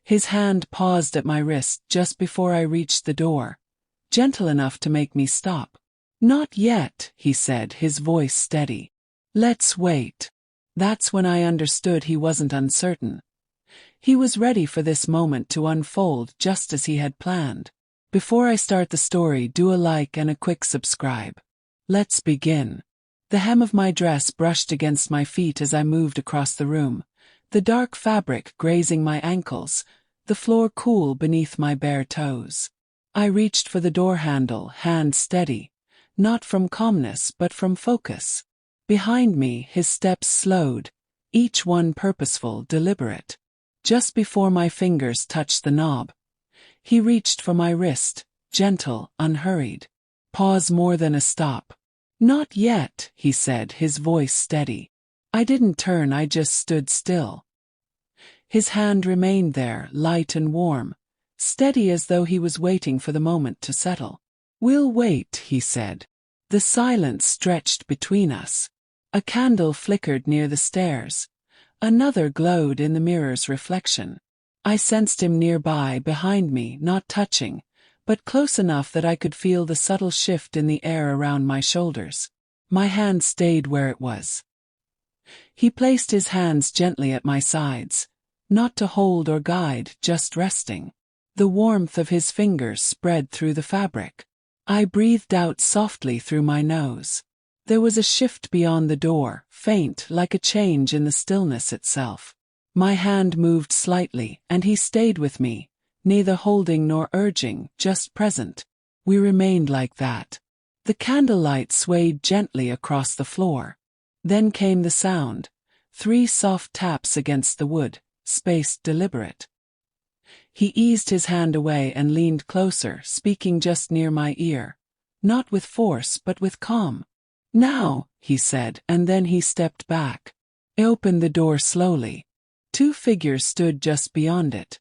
His hand paused at my wrist just before I reached the door, gentle enough to make me stop. "Not yet," he said, his voice steady. "Let's wait." That's when I understood he wasn't uncertain. He was ready for this moment to unfold just as he had planned. Before I start the story, do a like and a quick subscribe. Let's begin. The hem of my dress brushed against my feet as I moved across the room, the dark fabric grazing my ankles, the floor cool beneath my bare toes. I reached for the door handle, hand steady, not from calmness but from focus. Behind me, his steps slowed, each one purposeful, deliberate. Just before my fingers touched the knob, he reached for my wrist, gentle, unhurried. Pause more than a stop. "Not yet," he said, his voice steady. I didn't turn, I just stood still. His hand remained there, light and warm, steady as though he was waiting for the moment to settle. "We'll wait," he said. The silence stretched between us. A candle flickered near the stairs. Another glowed in the mirror's reflection. I sensed him nearby, behind me, not touching, but close enough that I could feel the subtle shift in the air around my shoulders. My hand stayed where it was. He placed his hands gently at my sides, not to hold or guide, just resting. The warmth of his fingers spread through the fabric. I breathed out softly through my nose. There was a shift beyond the door, faint, like a change in the stillness itself. My hand moved slightly, and he stayed with me, neither holding nor urging, just present. We remained like that. The candlelight swayed gently across the floor. Then came the sound, 3 soft taps against the wood, spaced, deliberate. He eased his hand away and leaned closer, speaking just near my ear, not with force but with calm. "Now," he said, and then he stepped back. I opened the door slowly. 2 figures stood just beyond it,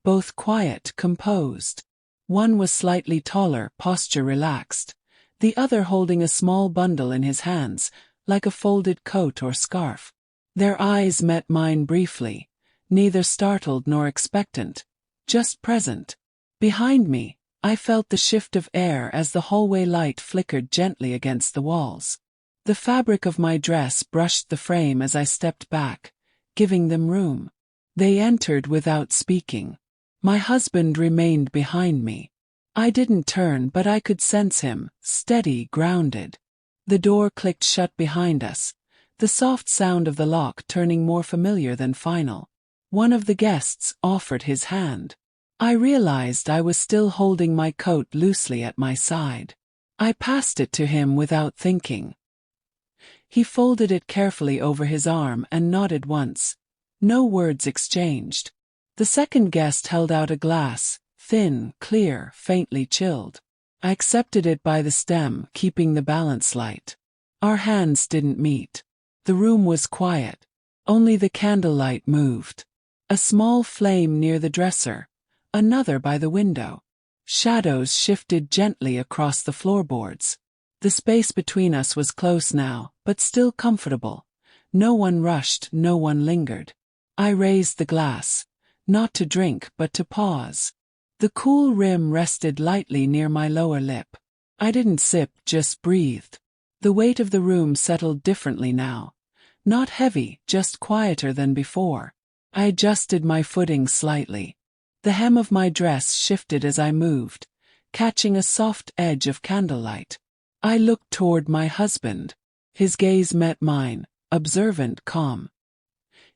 both quiet, composed. One was slightly taller, posture relaxed, the other holding a small bundle in his hands, like a folded coat or scarf. Their eyes met mine briefly, neither startled nor expectant, just present. Behind me, I felt the shift of air as the hallway light flickered gently against the walls. The fabric of my dress brushed the frame as I stepped back, giving them room. They entered without speaking. My husband remained behind me. I didn't turn, but I could sense him, steady, grounded. The door clicked shut behind us, the soft sound of the lock turning more familiar than final. One of the guests offered his hand. I realized I was still holding my coat loosely at my side. I passed it to him without thinking. He folded it carefully over his arm and nodded once. No words exchanged. The second guest held out a glass, thin, clear, faintly chilled. I accepted it by the stem, keeping the balance light. Our hands didn't meet. The room was quiet. Only the candlelight moved. A small flame near the dresser, another by the window. Shadows shifted gently across the floorboards. The space between us was close now, but still comfortable. No one rushed, no one lingered. I raised the glass, not to drink but to pause. The cool rim rested lightly near my lower lip. I didn't sip, just breathed. The weight of the room settled differently now. Not heavy, just quieter than before. I adjusted my footing slightly. The hem of my dress shifted as I moved, catching a soft edge of candlelight. I looked toward my husband. His gaze met mine, observant, calm.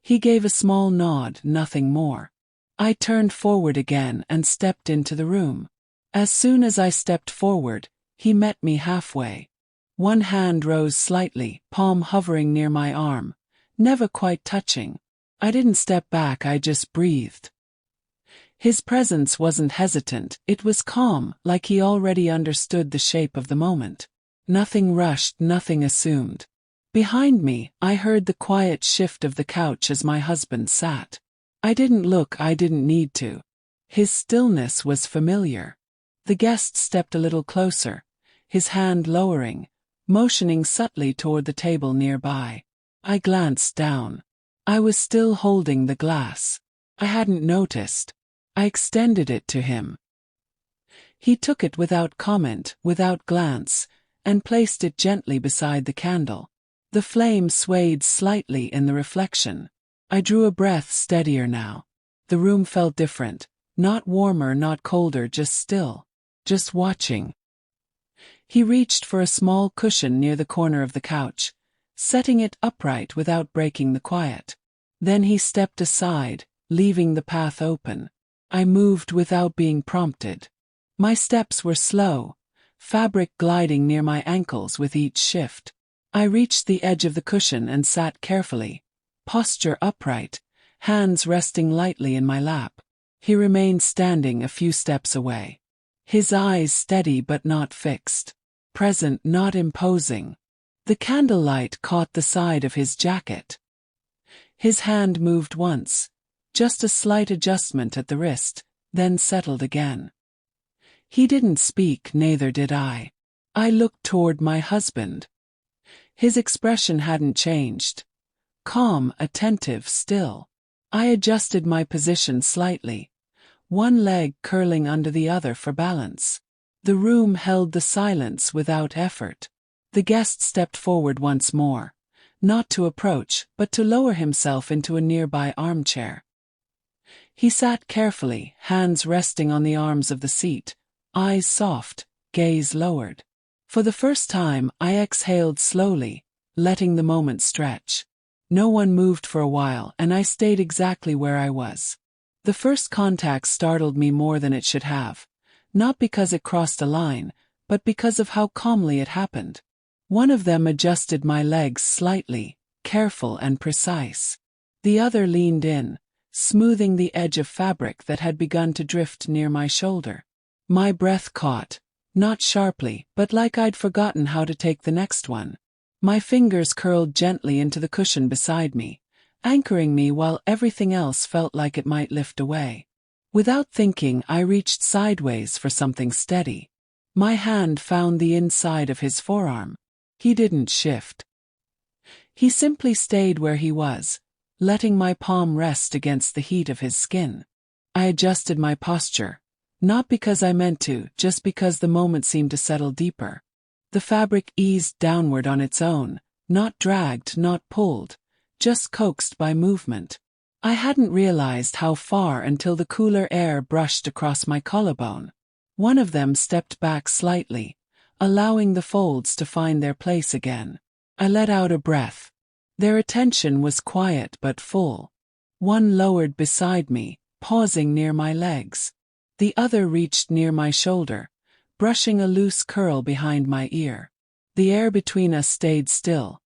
He gave a small nod, nothing more. I turned forward again and stepped into the room. As soon as I stepped forward, he met me halfway. One hand rose slightly, palm hovering near my arm, never quite touching. I didn't step back, I just breathed. His presence wasn't hesitant, it was calm, like he already understood the shape of the moment. Nothing rushed, nothing assumed. Behind me, I heard the quiet shift of the couch as my husband sat. I didn't look, I didn't need to. His stillness was familiar. The guest stepped a little closer, his hand lowering, motioning subtly toward the table nearby. I glanced down. I was still holding the glass. I hadn't noticed. I extended it to him. He took it without comment, without glance, and placed it gently beside the candle. The flame swayed slightly in the reflection. I drew a breath, steadier now. The room felt different, not warmer, not colder, just still, just watching. He reached for a small cushion near the corner of the couch, setting it upright without breaking the quiet. Then he stepped aside, leaving the path open. I moved without being prompted. My steps were slow, fabric gliding near my ankles with each shift. I reached the edge of the cushion and sat carefully, posture upright, hands resting lightly in my lap. He remained standing a few steps away. His eyes steady but not fixed. Present, not imposing. The candlelight caught the side of his jacket. His hand moved once, just a slight adjustment at the wrist, then settled again. He didn't speak, neither did I. I looked toward my husband. His expression hadn't changed. Calm, attentive, still. I adjusted my position slightly, one leg curling under the other for balance. The room held the silence without effort. The guest stepped forward once more, not to approach, but to lower himself into a nearby armchair. He sat carefully, hands resting on the arms of the seat, eyes soft, gaze lowered. For the first time, I exhaled slowly, letting the moment stretch. No one moved for a while, and I stayed exactly where I was. The first contact startled me more than it should have, not because it crossed a line, but because of how calmly it happened. One of them adjusted my legs slightly, careful and precise. The other leaned in, smoothing the edge of fabric that had begun to drift near my shoulder. My breath caught, not sharply, but like I'd forgotten how to take the next one. My fingers curled gently into the cushion beside me, anchoring me while everything else felt like it might lift away. Without thinking, I reached sideways for something steady. My hand found the inside of his forearm. He didn't shift. He simply stayed where he was, letting my palm rest against the heat of his skin. I adjusted my posture, not because I meant to, just because the moment seemed to settle deeper. The fabric eased downward on its own, not dragged, not pulled, just coaxed by movement. I hadn't realized how far until the cooler air brushed across my collarbone. One of them stepped back slightly, allowing the folds to find their place again. I let out a breath. Their attention was quiet but full. One lowered beside me, pausing near my legs. The other reached near my shoulder, brushing a loose curl behind my ear. The air between us stayed still.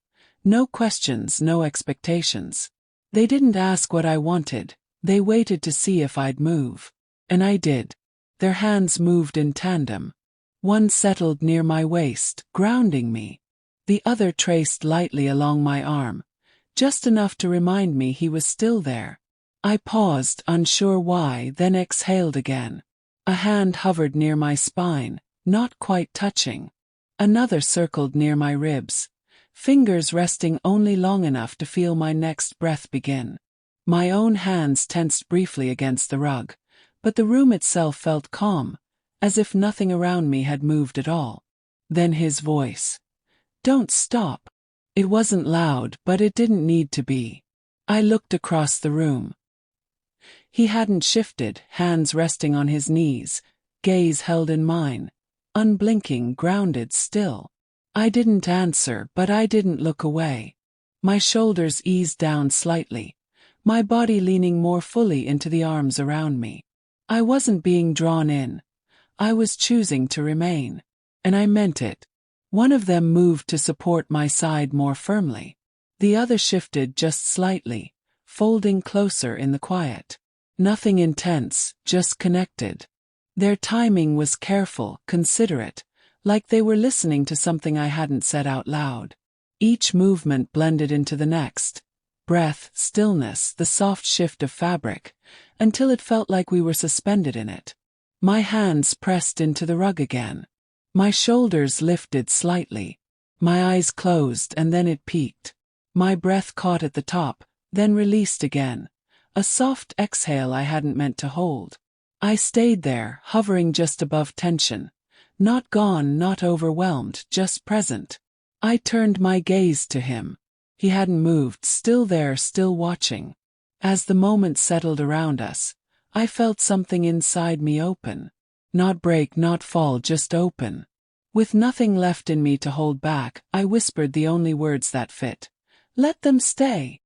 No questions, no expectations. They didn't ask what I wanted, they waited to see if I'd move. And I did. Their hands moved in tandem. One settled near my waist, grounding me. The other traced lightly along my arm, just enough to remind me he was still there. I paused, unsure why, then exhaled again. A hand hovered near my spine, not quite touching. Another circled near my ribs, fingers resting only long enough to feel my next breath begin. My own hands tensed briefly against the rug, but the room itself felt calm, as if nothing around me had moved at all. Then his voice. "Don't stop." It wasn't loud, but it didn't need to be. I looked across the room. He hadn't shifted, hands resting on his knees, gaze held in mine, unblinking, grounded, still. I didn't answer, but I didn't look away. My shoulders eased down slightly, my body leaning more fully into the arms around me. I wasn't being drawn in. I was choosing to remain. And I meant it. One of them moved to support my side more firmly. The other shifted just slightly, folding closer in the quiet. Nothing intense, just connected. Their timing was careful, considerate, like they were listening to something I hadn't said out loud. Each movement blended into the next. Breath, stillness, the soft shift of fabric, until it felt like we were suspended in it. My hands pressed into the rug again. My shoulders lifted slightly. My eyes closed and then it peaked. My breath caught at the top, then released again. A soft exhale I hadn't meant to hold. I stayed there, hovering just above tension. Not gone, not overwhelmed, just present. I turned my gaze to him. He hadn't moved, still there, still watching. As the moment settled around us, I felt something inside me open. Not break, not fall, just open. With nothing left in me to hold back, I whispered the only words that fit. Let them stay.